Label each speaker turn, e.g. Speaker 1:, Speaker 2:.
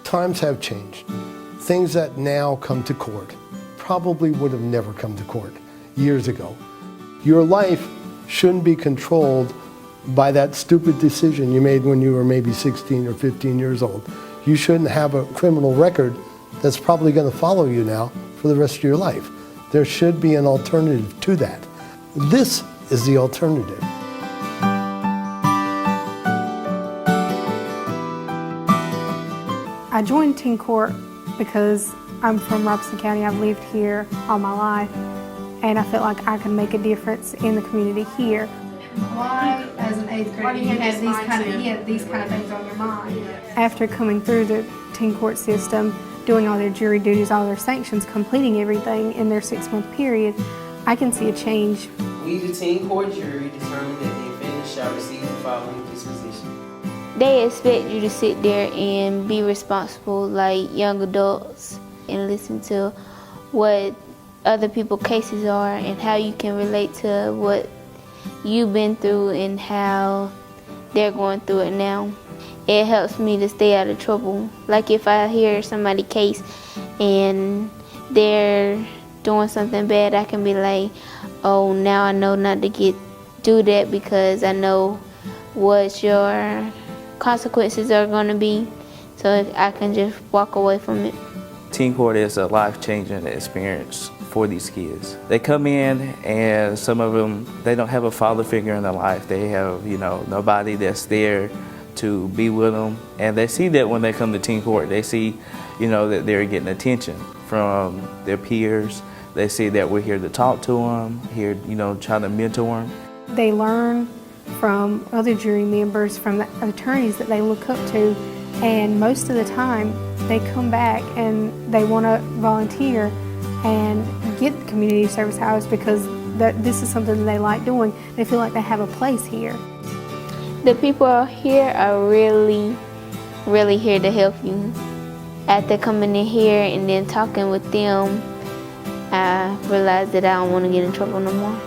Speaker 1: Times have changed. Things that now come to court probably would have never come to court years ago. Your life shouldn't be controlled by that stupid decision you made when you were maybe 16 or 15 years old. You shouldn't have a criminal record that's probably going to follow you now for the rest of your life. There should be an alternative to that. This is the alternative.
Speaker 2: I joined teen court because I'm from Robeson County. I've lived here all my life, and I felt like I could make a difference in the community here. Why, as an 8th grader, do you have these kind of things on your mind? After coming through the teen court system, doing all their jury duties, all their sanctions, completing everything in their 6-month period, I can see a change.
Speaker 3: We, the teen court jury, determine that the offender shall receive the following disposition.
Speaker 4: They expect you to sit there and be responsible like young adults and listen to what other people's cases are and how you can relate to what you've been through and how they're going through it now. It helps me to stay out of trouble. Like if I hear somebody's case and they're doing something bad, I can be like, oh, now I know not to do that because I know what your consequences are going to be, so I can just walk away from it.
Speaker 5: Teen court is a life-changing experience for these kids. They come in and some of them, they don't have a father figure in their life. They have, nobody that's there to be with them. And they see that when they come to teen court. They see, that they're getting attention from their peers. They see that we're here to talk to them, here, trying to mentor them.
Speaker 2: They learn from other jury members, from the attorneys that they look up to, and most of the time they come back and they want to volunteer and get community service hours because this is something that they like doing. They feel like they have a place here.
Speaker 4: The people here are really, really here to help you. After coming in here and then talking with them, I realized that I don't want to get in trouble no more.